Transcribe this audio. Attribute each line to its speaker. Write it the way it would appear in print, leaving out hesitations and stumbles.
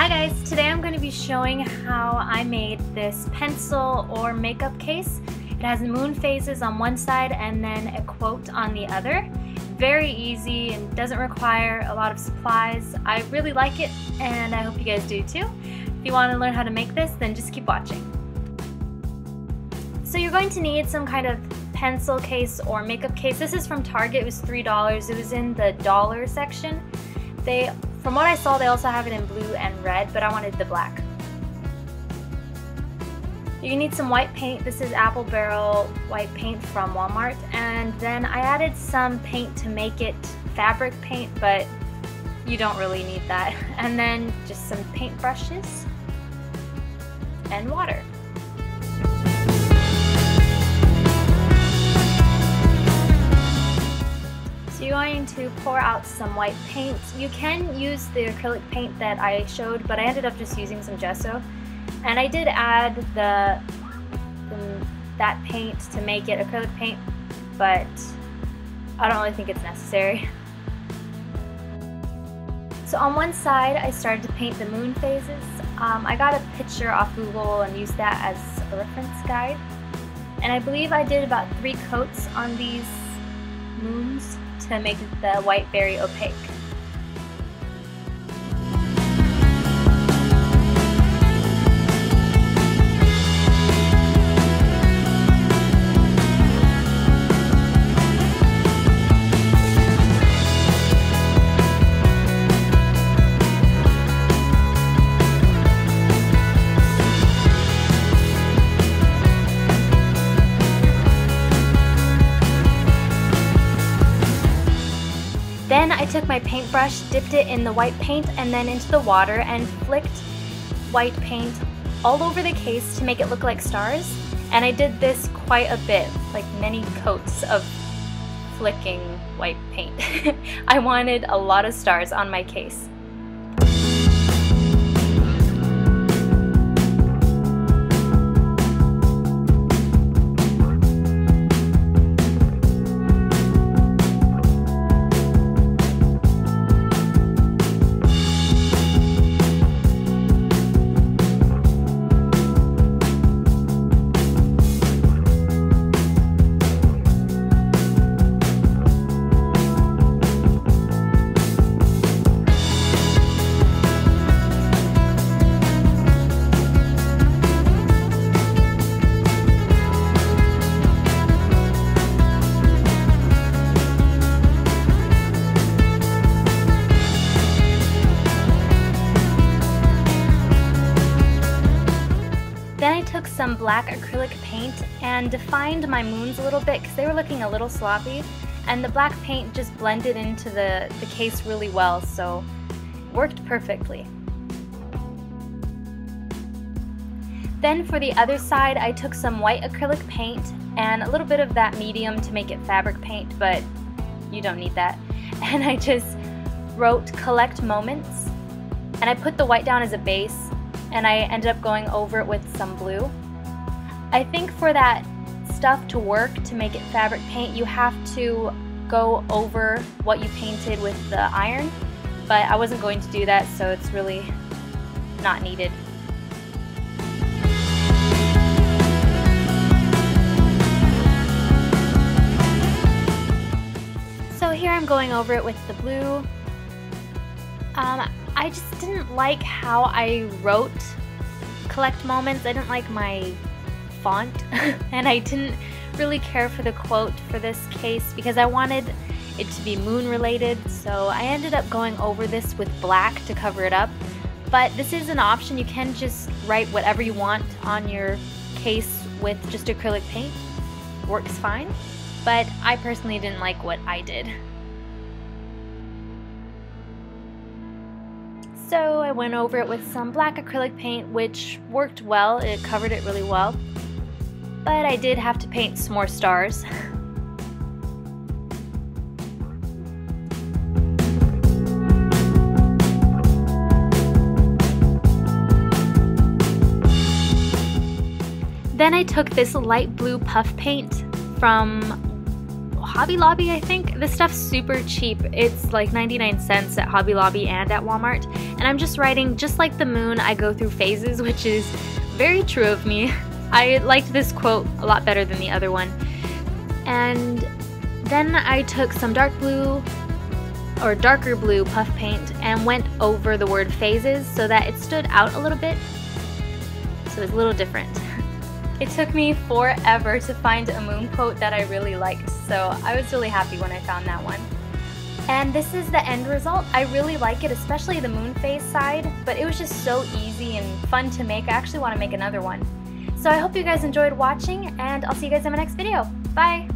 Speaker 1: Hi guys, today I'm going to be showing how I made this pencil or makeup case. It has moon phases on one side and then a quote on the other. Very easy and doesn't require a lot of supplies. I really like it and I hope you guys do too. If you want to learn how to make this, then just keep watching. So you're going to need some kind of pencil case or makeup case. This is from Target. It was $3. It was in the dollar section. From what I saw, they also have it in blue and red, but I wanted the black. You need some white paint. This is Apple Barrel white paint from Walmart. And then I added some paint to make it fabric paint, but you don't really need that. And then just some paint brushes and water. So you're going to pour out some white paint. You can use the acrylic paint that I showed, but I ended up just using some gesso. And I did add that paint to make it acrylic paint, but I don't really think it's necessary. So on one side, I started to paint the moon phases. I got a picture off Google and used that as a reference guide. And I believe I did about 3 coats on these moons to make the white very opaque. Then I took my paintbrush, dipped it in the white paint and then into the water and flicked white paint all over the case to make it look like stars. And I did this quite a bit, like many coats of flicking white paint. I wanted a lot of stars on my case. Then I took some black acrylic paint and defined my moons a little bit because they were looking a little sloppy, and the black paint just blended into the case really well, so it worked perfectly. Then for the other side, I took some white acrylic paint and a little bit of that medium to make it fabric paint, but you don't need that. And I just wrote "Collect Moments," and I put the white down as a base, and I ended up going over it with some blue. I think for that stuff to work, to make it fabric paint, you have to go over what you painted with the iron, but I wasn't going to do that, so it's really not needed. So here I'm going over it with the blue. I just didn't like how I wrote "Collect Moments." I didn't like my font and I didn't really care for the quote for this case because I wanted it to be moon related, so I ended up going over this with black to cover it up. But this is an option. You can just write whatever you want on your case with just acrylic paint. Works fine, but I personally didn't like what I did. So I went over it with some black acrylic paint, which worked well. It covered it really well. But I did have to paint some more stars. Then I took this light blue puff paint from Hobby Lobby, I think. This stuff's super cheap. It's like 99 cents at Hobby Lobby and at Walmart. And I'm just writing, just like the moon, I go through phases, which is very true of me. I liked this quote a lot better than the other one. And then I took some dark blue or darker blue puff paint and went over the word phases so that it stood out a little bit. So it was a little different. It took me forever to find a moon quote that I really liked, so I was really happy when I found that one. And this is the end result. I really like it, especially the moon phase side, but it was just so easy and fun to make. I actually want to make another one. So I hope you guys enjoyed watching, and I'll see you guys in my next video. Bye!